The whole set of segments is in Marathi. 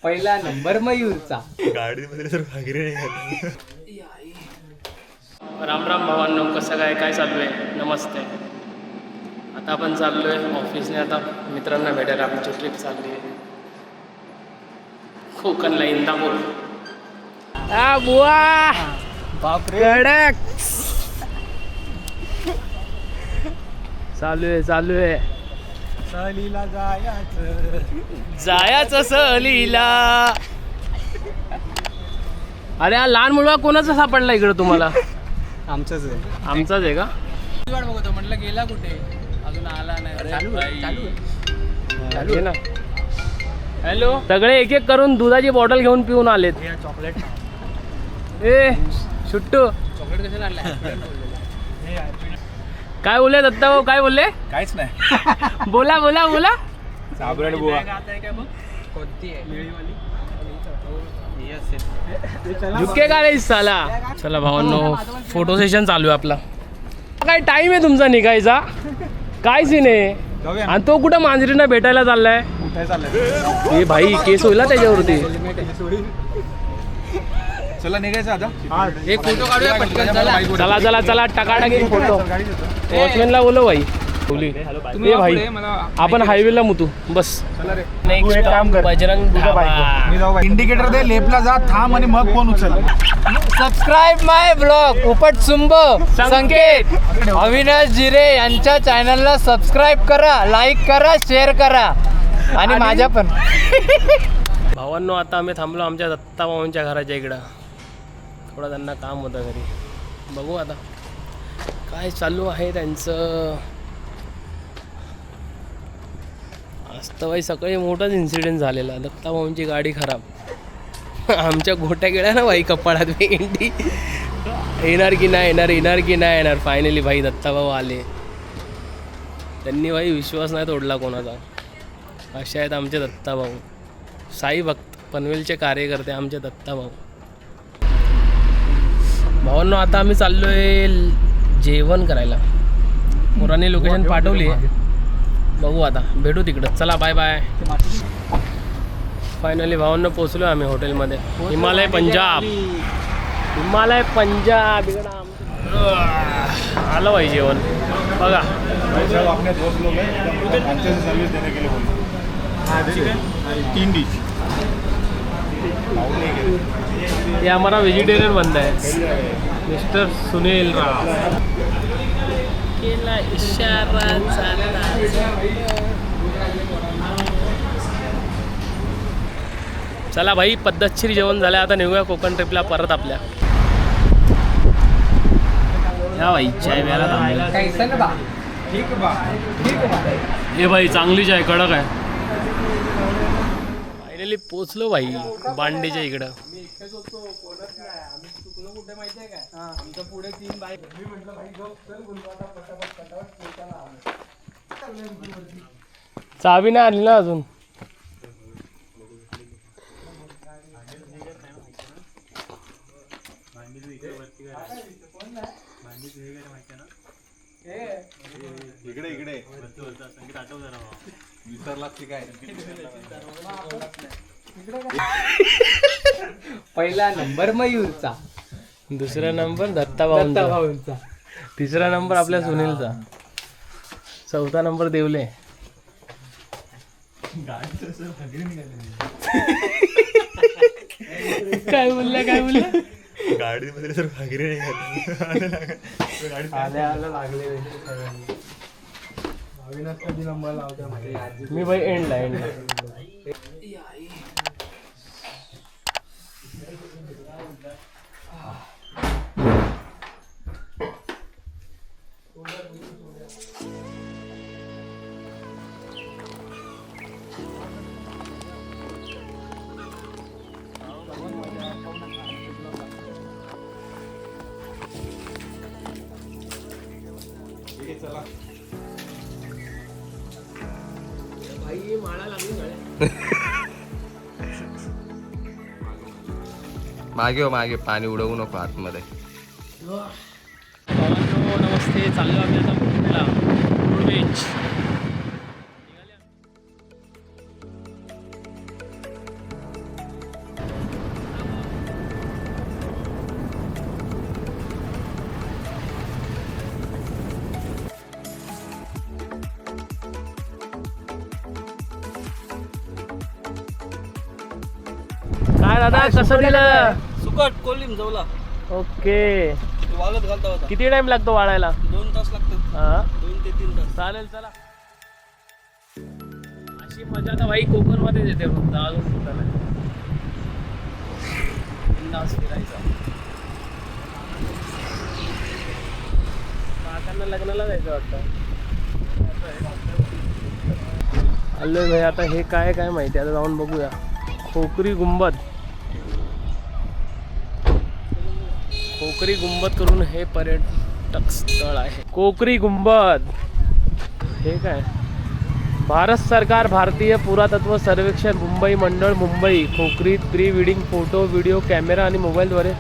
पहिला नंबर मयूरचा गाडीमध्ये तर भागरे नाही. राम राम भावांनो, कसं काय चालू आहे? नमस्ते. आता आपण चाललो आहे ऑफिसने, आता मित्रांना भेटायला आमची ट्रिप चालली आहे कोकणला, इंदापूर. बुवा बापरे कडक चालू आहे सहलीला जायाचं सहलीला. अरे हा लहान मुलगा कोणाचा सापडला इकडं तुम्हाला? आमचंच आहे. आमचाच आहे का? वाट बघतो म्हटलं गेला कुठे, अजून आला नाही. चालू ना. हॅलो, सगळे एक एक करून दुधाची बॉटल घेऊन पिऊन आलेत. चॉकलेट ए शुट्टू, चॉकलेट कशाला आणलाय? काय बोलले दत्ता भाऊ? काय बोलले? काहीच नाही. बोला बोला बोला. साबरण बुवा कोणती आहे? झुके का रे साला. चला भावांनो, फोटो सेशन चालू आहे आपला. काय टाइम आहे तुमचा निघायचा? काय सीन आहे? आणि तो कुठं मांजरीना भेटायला चाललाय? ए भाई, केस होईल ना त्याच्यावरती. चला निघायचं आता. एक फोटो काढूया पटकन. चला चला चला, टकाटकी फोटो. वॉचमॅनला बोलो भाई. ए भाई, आपण हायवेला मुतू बस. नेक्स्ट काम कर, बजरंग ढाबा. इंडिकेटर दे, लेफ्टला जा, थांब आणि मग फोन उचल. सबस्क्राईब माय ब्लॉग उपट सुंब संकेत अविनाश जिरे यांच्या चॅनलला सबस्क्राईब करा, लाईक करा, शेअर करा आणि माझ्या पण. भावांनो, आता आम्ही थांबलो आमच्या दत्ता भावांच्या घराच्या इकडं. थोडं त्यांना काम होतं घरी. बघू आता काय चालू आहे त्यांचं. आज तर बाई सकाळी मोठाच इन्सिडेंट झालेला. दत्ता भाऊंची गाडी खराब. आमच्या गोट्या गेल्या ना भाई कपाळात भेंडी. येणार की नाही येणार. फायनली भाई दत्ता भाऊ आले. त्यांनी भाई विश्वास नाही तोडला कोणाचा. असे आहेत आमचे दत्ता भाऊ, साई भक्त पनवेलचे कार्यकर्ते आमचे दत्ता भाऊ. भावांनो, आता आम्ही चाललो आहे जेवण करायला. पोरांनी लोकेशन पाठवली आहे, बघू आता, भेटू तिकडं. चला बाय बाय. फायनली भावांनो पोचलो आम्ही हॉटेलमध्ये. हिमालय पंजाब इकडं आलं भाई जेवण. बघा ये हमारा वेजिटेरियन बंदा है, मिस्टर सुनील राव. केला इशारा चला भाई, पद्धतशीर जेवण झालं. आता निघूया कोकण ट्रिपला परत आपल्या. या भाई चाय प्यायला थांबला. हे भाई चांगली चाय, कडक आहे. फायनली पोचलो भाई बांडेच्या इकडं. चावी नाही आली ना अजून. इकडे पहिला नंबर मयूरचा, दुसरा नंबर दत्ता भाऊंचा, तिसरा नंबर आपल्या सुनीलचा, चौथा नंबर देवले. काय बोलला गाडीमध्ये तर भागरे नाही. मी भाई एंडला. मागे पाणी उडवू नको आतमध्ये. नमस्ते, चाललो आम्ही आता पुण्याला. बीच. काय दादा कसं दिलं? सुकट कोलिम जवला ओके. वाळत घालता होता. किती टाइम लागतो वाळायला? 2 तास लागतात. हा 2 ते 3 तास. चालेल चला. अशी मजा तर भाई कोकण मध्ये येते फक्त अजून कुठं नाही. बिनधास्त फिरायचं. काकांना लग्नाला जायचं वाटतं. आलोय भाई आता हे काय माहिती आता जाऊन बघूया. खोकरी गुंबद. कोकरी गुंबद करून हे पर्यटक स्थळ आहे. कोकरी गुंबद हे काय? भारत सरकार भारतीय पुरातत्व सर्वेक्षण मुंबई मंडळ मुंबई खोकरीत pre wedding photo video camera आणि मोबाईलद्वारे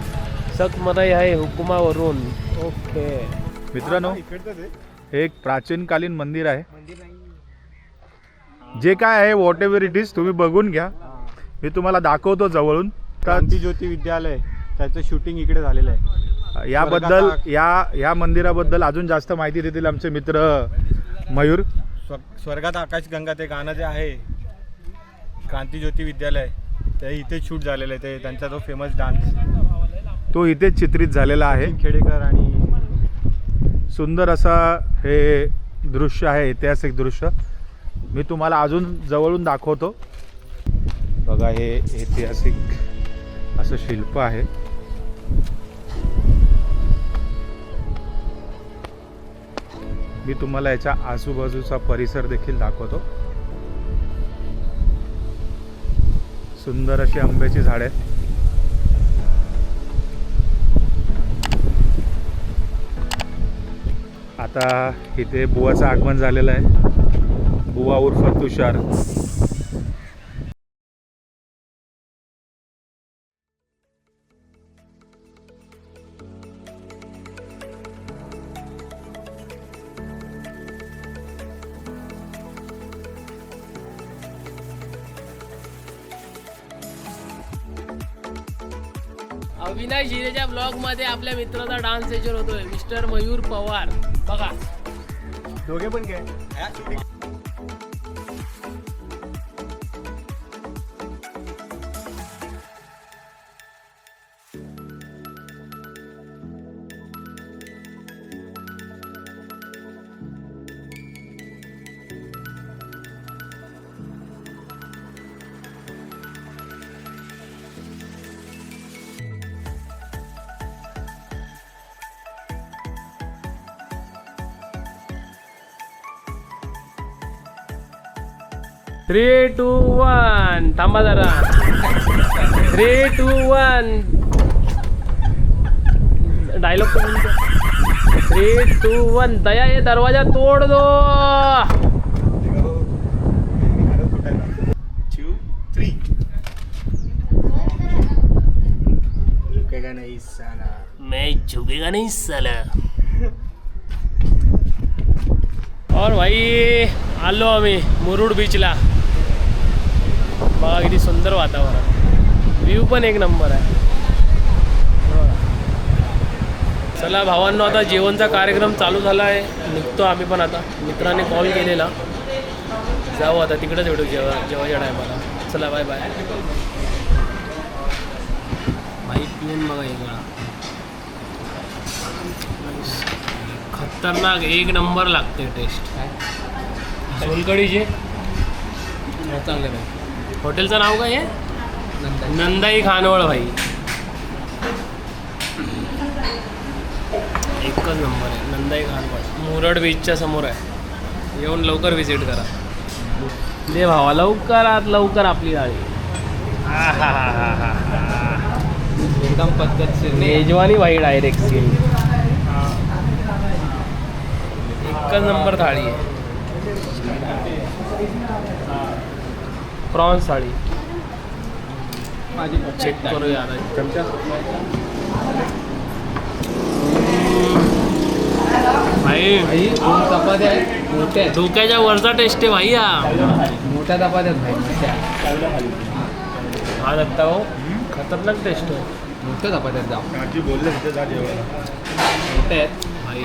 सकमराई आहे हुकुमावरून. ओके मित्रांनो, हे एक प्राचीनकालीन मंदिर आहे. जे काय आहे व्हॉट एव्हर इट इज तुम्ही बघून घ्या. मी तुम्हाला दाखवतो जवळून. क्रांती ज्योती विद्यालय त्याचं शूटिंग इकडे झालेलं आहे. याबद्दल या मंदिराबद्दल अजून जास्त माहिती देतील आमचे मित्र मयूर. स्वर्गात आकाशगंगा ते गाणं जे आहे क्रांती ज्योती विद्यालय ते इथेच शूट झालेलं आहे. ते त्यांचा जो फेमस डान्स तो इथेच चित्रित झालेला आहे. खेडेकर आणि सुंदर असा हे दृश्य आहे, ऐतिहासिक दृश्य. मी तुम्हाला अजून जवळून दाखवतो. बघा, हे ऐतिहासिक असं शिल्प आहे. मी तुम्हाला याच्या आजूबाजूचा परिसर देखील दाखवतो. सुंदर अशी आंब्याची झाडे आहेत. आता इथे बुवाचं आगमन झालेलं आहे. बुवा उर्फ तुषार. अविनाश हिरेच्या ब्लॉग मध्ये आपल्या मित्राचा डान्स सेशन होतोय. मिस्टर मयूर पवार बघा. दोघे पण काय थ्री टू वन. थांबा जरा. 3, 2, 1 डायलॉग. 3, 2, 1 दया ये दरवाजा तोड़ दो. 2, 3 झुकेगा नहीं साला. मैं झुकेगा नहीं साला. और भाई आलो आम्ही मुरुड बीचला. बघा किती सुंदर वातावरण. व्ह्यू पण एक नंबर आहे. चला भावांनो, आता जेवणचा कार्यक्रम चालू झाला आहे. निघतो आम्ही पण आता. मित्राने कॉल केलेला. जाऊ आता तिकडेच भेटू जेवायच्या टायमाला. चला बाय बाय. भाई पिऊन बघा इकडं. खतरनाक एक नंबर लागते टेस्ट. सोलकडीचे चांगले भाई. हॉटेलचं नाव काय आहे? नंदाई खानवळ भाई. एकच नंबर आहे नंदाई खानवळ. मुरड बीचच्या समोर आहे. येऊन लवकर व्हिजिट करा. दे भावा लवकरात लवकर आपली गाडी. एकदम पद्धतशीर. मेजवानी भाई डायरेक्ट सीन. एकच नंबर थाळी आहे. प्रॉन्स थाळी चेक करूया आता. चमचा भाई भाई 2 चपात्या आहेत मोठ्या आहेत. डोक्याच्या वरचा टेस्ट आहे भाई हा. मोठ्या चपात्या आहेत भाई मोठ्या. हा दत्ता भाऊ खतरनाक टेस्ट आहे. मोठ्या चपात्या आहेत जाम काकी बोलले तिथे जा जेवायला. मोठ्या आहेत भाई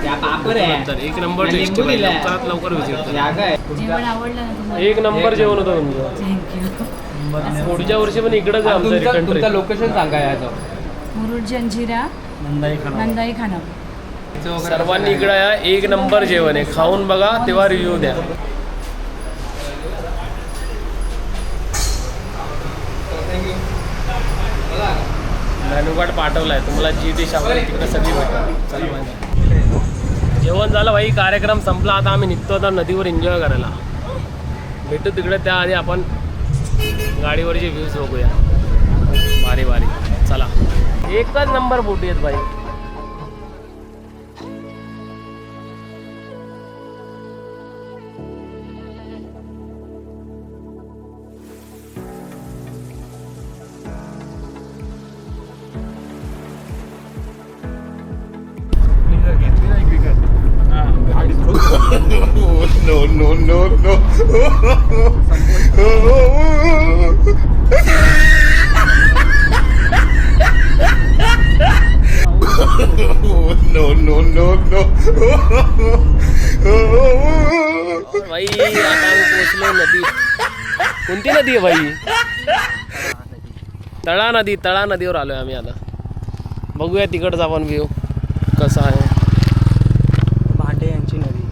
त्या पापड आहे नंतर एक नंबर आणि टेस्ट लिंबू आहे. दिलाय. लवकरात लवकर विजिट या काय जेवण आवडलं ना तुम्हाला? एक नंबर जेवण होतं तुमचं. थँक्यू. पुढच्या वर्षी पण इकडंच आहे आमचं तुमचं रिटर्न तुमचं ट्रिप. लोकेशन सांगा याचं. मुरुड जंजिरा नंदाई खानापूर. सर्वांनी इकडं या. एक नंबर जेवण आहे. खाऊन बघा तेव्हा रिव्ह्यू द्या. मेनू कार्ड पाठवलाय तुम्हाला. जी डिश आवडेल तिकडे सगळी भेटेल. चला भाई. जेवण झालं भाई. कार्यक्रम संपला. आता आम्ही निघतो आता नदीवर एन्जॉय करायला. भेटू तिकडे. त्याआधी आपण गाडीवरचे व्ह्यूज बघूया. भारी भारी. चला. एकच नंबर बोटी आहेत भाई. भाई आता आम्ही पोहोचलो नदी. कोणती नदी आहे भाई? तळा नदीवर आलोय आम्ही आता. बघूया तिकडचा आपण व्ह्यू कसा आहे. भांडे यांची नदी.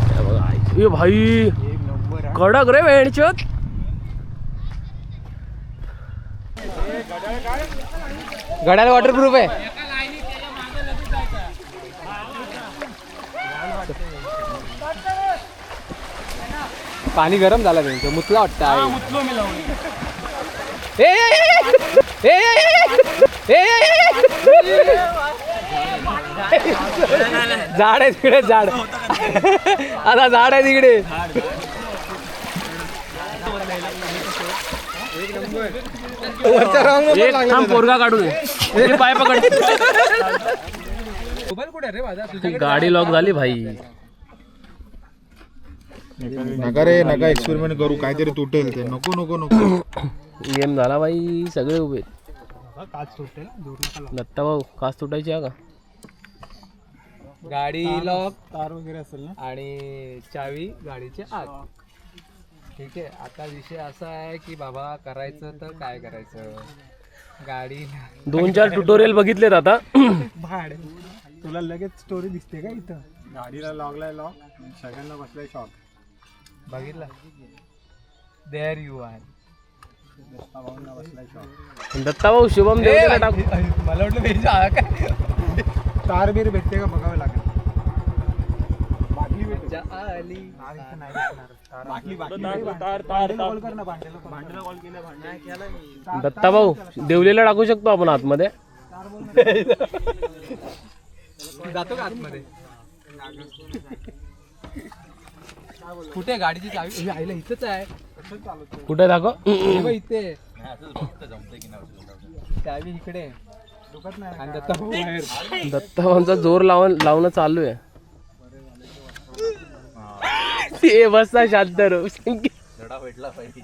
हे बघा. ए भाई कडक रे वेणचोत. गडाला वॉटरप्रूफ आहे. पाणी गरम झालं त्यांचं. मुतला वाटतं आहे. झाड आहे तिकडे. झाड आता झाड आहे तिकडे. एक थांब पोरगा काढू दे. हे पाय पकड. गाडी लॉक झाली भाई. नका रे नका एक्सपेरिमेंट करू. काहीतरी तुटेल ते. नको नको नको. गेम झाला भाई. सगळे उभे. दत्ता भाऊ काच तुटायची आहे का? गाडी लॉक तार वगैरे असेल ना. आणि चावी गाडीच्या आत. ठीक आहे. आता विषय असा आहे की बाबा करायचं तर काय करायचं. गाडी 2-4 ट्युटोरियल बघितलेत आता. भाड तुला लगेच स्टोरी दिसते का इथं? गाडीला लागलाय लॉक. सगळ्यांना बसलाय शॉक. बघितलं. There you R. भाऊंना बसलाय शॉक. दत्ता भाऊ शुभम देवला टाकू. मला वाटलं भेट काय तार बीर भेटते का बघावं लागेल. बाटली भेटते. आली. दत्ता भाऊ देवलेला टाकू शकतो आपण आतमध्ये. जातो का आतमध्ये? कुठे गाडीची चावी? आईला इथंच आहे. कुठे दाखव. हे बघ इथे चावी इकडे. आणि दत्ता भाऊ बाहेर. दत्ता भाऊंचा जोर लावणं चालू आहे. ते बसता शांत रो.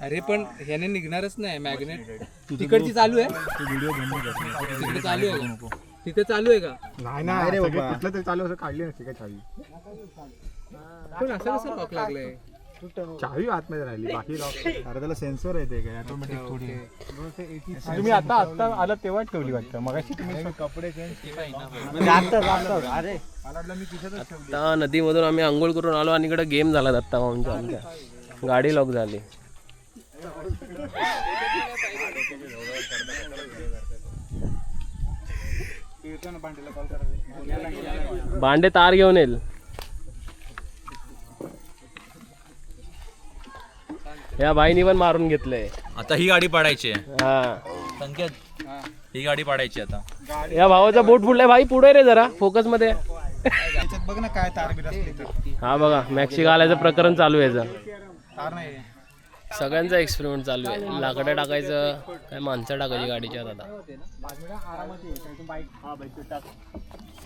अरे पण ह्याने निघणारच नाही. मॅग्नेट तिकडची चालू आहे. तिकडे चालू आहे का? तिथे चालू आहे का? नाही नाही रे बाबा. कुठलं तरी चालू असं काढली नसते का चावी. पण असं कसं लॉक लागलंय? चावी आतमध्ये राहिली. बाकी लॉक. अरे त्याला सेन्सर येते काय ऑटोमॅटिक थोडी. तुम्ही आता आला तेव्हा ठेवली वाटतं. मगाशी तुम्ही कपडे चेंज. अरे आता नदीमधून आम्ही आंघोळ करून आलो आणि इकडे गेम झाला दत्ता भाऊंचा. आमच्या गाडी लॉक झाली. भांडे तार घेऊन येईल. या बाईनी पण मारून घेतलंय. आता ही गाडी पाडायची आहे. हा संकेत ही गाडी पाडायची आता. या भावाचा बोट फुटलाय भाई. पुढे रे जरा फोकस मध्ये. बघ ना काय तार बीर असली तर. हा बघा मॅक्सी घालायचं प्रकरण चालू आहे याचं. तार नाही. सगळ्यांचा एक्सपेरिमेंट चालू आहे. लाकडं टाकायचं काय माणसं टाकायची गाडीच्या आता.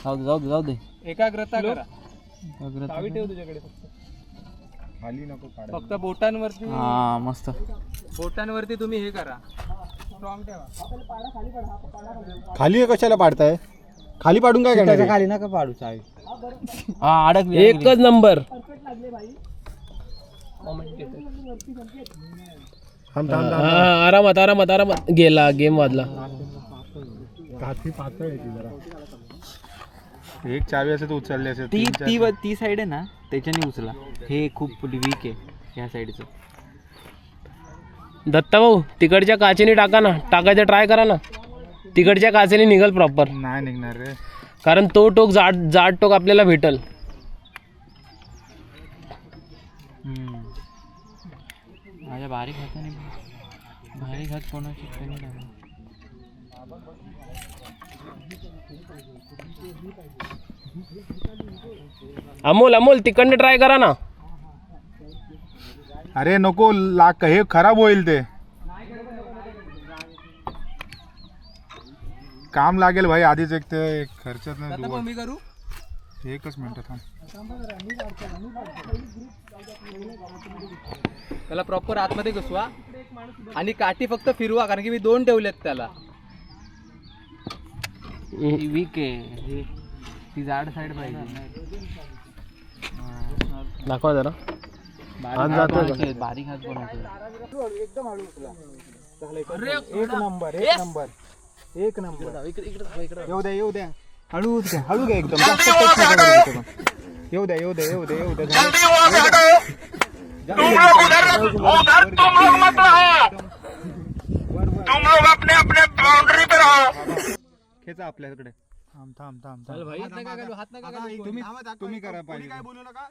जाऊ दे एकाग्रता करा. चावी ठेव तुझ्याकडे खाली नको फक्त बोटांवरती हा मस्त बोटांवरती तुम्ही हे करा. स्ट्रॉंग ठेवा. खाली कशाला पाडताय? खाली पाडून काय करणार? खाली नका पाडू चावी. अडकली एकच नंबर. आरामात आरामात आरामात गेला गेम वाजला. काठी पातळ आहे ती जरा. एक चावी असेल तर उचलली असेल. ती साईड आहे ना त्याच्याने उचला. हे खूप वीक आहे ह्या साईडचं. दत्ता भाऊ तिकडच्या काचेने टाका ना. टाकायचं ट्राय करा ना. तिकडच्या काचेने निघल प्रॉपर. नाही निघणार रे. कारण तो टोक जाड टोक आपल्याला भेटल. माझ्या बारीक हाताने बारीक हात कोणाची अमोल तिकडनं ट्राय करा ना. अरे नको लाक हे खराब होईल ते. काम लागेल भाई आधीच. एक ते खर्चात नाही करू. एकच मिनिट थांब. त्याला प्रॉपर आतमध्ये घुसवा आणि काठी फक्त फिरवा कारण की मी 2 ठेवलेत त्याला. ती वीक आहे. ती जाड साईड पाहिजे. दाखवा जरा. बारीक हात बनवतो. एक नंबर येऊ द्या हळू घ्या एकदम. जास्त touch नका करू तिथे पण. येऊ द्या खेचा आपल्याकडे. थांब तुम्ही करा पाहिजे. काय बोलू नका.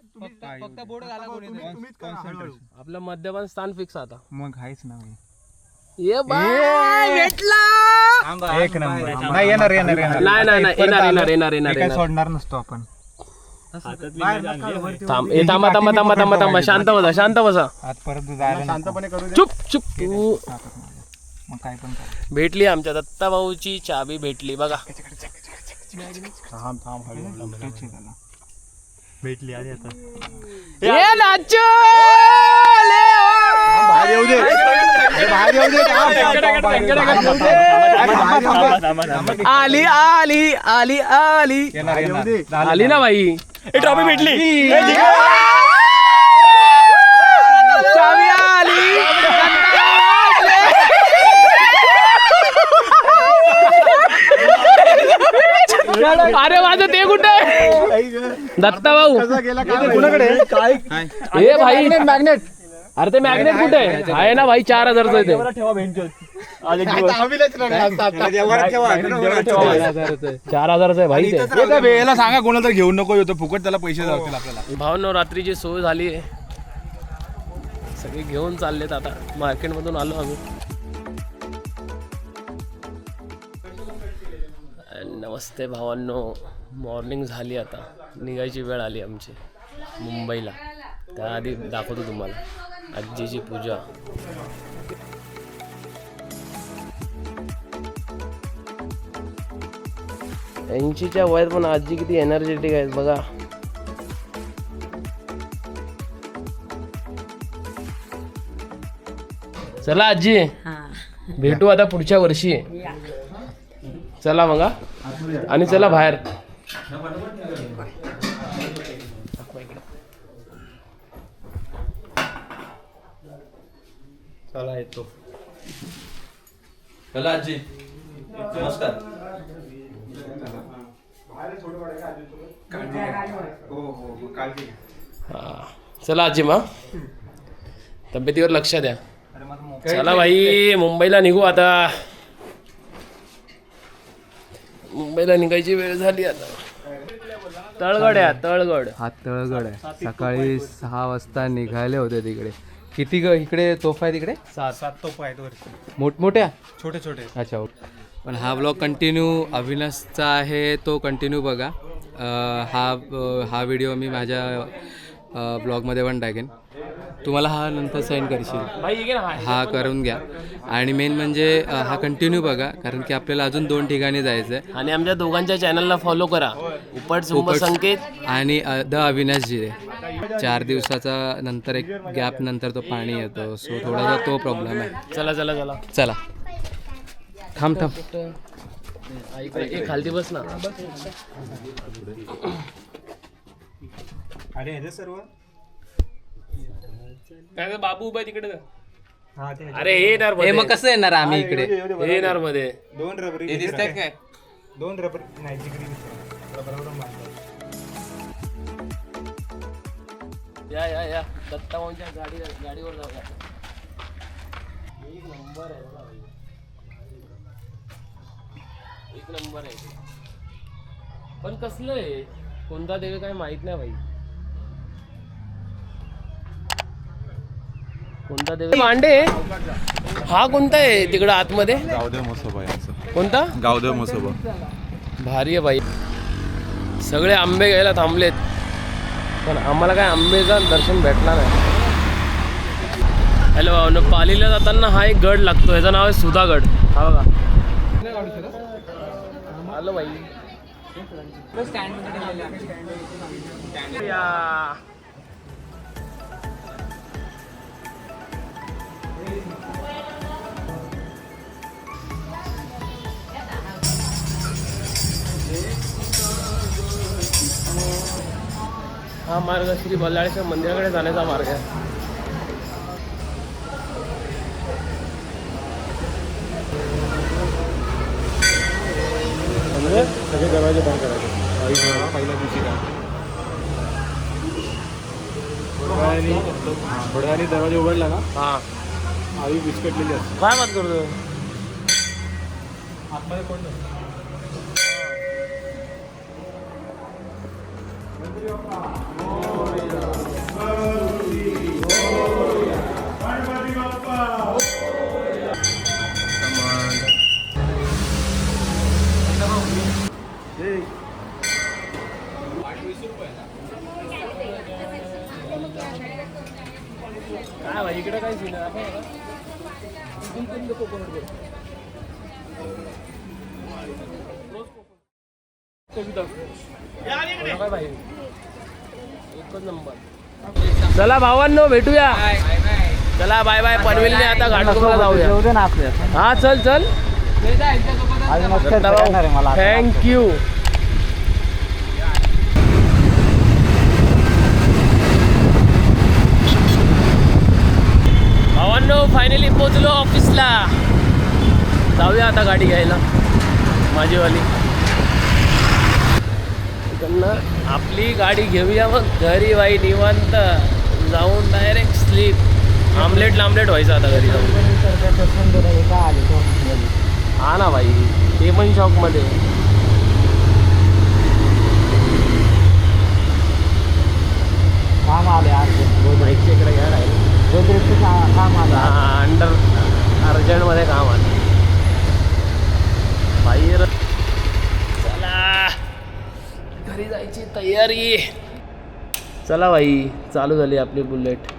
फक्त बोर्ड घाला. तुम्हीच करा हळूहळू. आपलं मद्यपान स्थान फिक्स आता. मग आहेच ना भाई. ये भेटला. एक नंबर. नाही येणार नाही येणार. सोडणार नसतो आपण. थांबा शांत बसा. आज परत जायला शांतपणे करू. चुप तू. मग काय पण करा. भेटली आमच्या दत्ता भाऊची चाबी भेटली बघा. भेटली आधी आता. ये नाचो बाहेर येऊ दे. बाहेर येऊ दे. आली आली ना भाई. ट्रॉफी भेटली. चावी आली. अरे माझं ते कुठे दत्ता भाऊ. ए भाई मॅग्नेट. अरे ते मॅग्नेट कुठे आहे ना भाई. 4000चं आहे ते. 4000चं आहे भाई ते. याला सांगा कोणाला तर घेऊन नको येतो फुकट. त्याला पैसे जातील आपल्याला. भावनो रात्रीची सोय झाली आहे. सगळे घेऊन चाललेत आता. मार्केटमधून आलो आम्ही. नमस्ते भावांनो. मॉर्निंग झाली आता. निघायची वेळ आली आमची मुंबईला. त्याआधी दाखवतो तुम्हाला आजीची पूजा. ऐंशीच्या वयात पण आजी किती एनर्जेटिक आहेत बघा. चला आजी भेटू आता पुढच्या वर्षी. चला मग. आणि चला बाहेर. चला येतो. चला आजी नमस्कार. चला आजी मग तब्येतीवर लक्ष द्या. चला भाई मुंबईला निघू आता. मुंबईला निघायची वेळ झाली आता. तळगड हा तळगड आहे. सकाळी 6 वाजता निघाले होते तिकडे. किती इकडे तोफा आहे तिकडे? 7 तोफा आहेत वरती. मोठमोठ्या छोटे छोटे. अच्छा. पण हा ब्लॉग कंटिन्यू अविनाशचा आहे तो कंटिन्यू बघा. हा व्हिडिओ मी माझ्या ब्लॉगमध्ये पण टाकेन. तुम्हाला हा नंतर सेंड करशील. भाई ये ना हा करून घ्या. आणि मेन म्हणजे हा कंटिन्यू बघा, कारण की आपल्याला अजून 2 ठिकाणी जायचं आहे. आणि आमच्या दोघांच्या चॅनलला फॉलो करा. उपट सुंब संकेत आणि द अविनाश जिरे. 4 दिवसाचा नंतर एक गॅप नंतर तो पाणी येतो, सो थोडासा तो प्रॉब्लेम आहे. चला चला चला चला थांब. एक खालती बस ना. अरे हे सर्व काय बाबू उभा तिकडे. अरे हे येणार हे मग कसं येणार आम्ही इकडे. हे येणार मध्ये. 2 रबरी दिसतात काय? 2 रबरी नाही जिगरी रबरावरून बांधतात. या दत्ता भाऊंच्या गाडीवर जाऊया. एक नंबर आहे बघा. एक नंबर आहे. पण कसलं आहे, कोणता देव काय माहित नाही भाई. कोणता देव मांडे. हा कोणता आहे तिकडं आतमध्ये. गावदेव मसोबा यांचं. कोणता गावदेव मसोबा. भारी आहे भाई. सगळे आंबे घ्यायला थांबलेत, पण आम्हाला काय आंबेचं दर्शन भेटला नाही. हॅलो भाऊ, पालीला जाताना हा एक गड लागतो, याचं नाव आहे सुधागड. हा बघा. हॅलो भाई. हा मार्ग श्री बल्लाळेश्वर मंदिराकडे जाण्याचा मार्ग आहे. म्हणजे सगळे दरवाजे बंद करायचे. पहिल्या दिवशी थोड्या वेळाने दरवाजा उघडला ना, हा आई बिस्कटलेली असते. काय बात करतो. आतमध्ये कोण नसतं. काय भाई इकडे काय सीन आहे. एकच नंबर. चला भावांनो भेटूया. चला बाय बाय. पनवेलने आता घाटकोपरला जाऊया. हा चल चल. थँक्यू. भावांनो फायनली पोचलो ऑफिसला. जाऊया आता गाडी घ्यायला माझीवाली. इकडनं आपली गाडी घेऊया, मग घरी बाई निवांत जाऊन डायरेक्ट स्लीप. आमलेट व्हायचं आता घरी जाऊन. हा ना भाई, ते पण शॉकमध्ये. काम आले बाईकच्या इकडे घ्या राहील. काम आलं. अंडर अर्जंटमध्ये काम आलं बाहेर. चला घरी जायची तयारी. चला भाई, चालू झाली आपली बुलेट.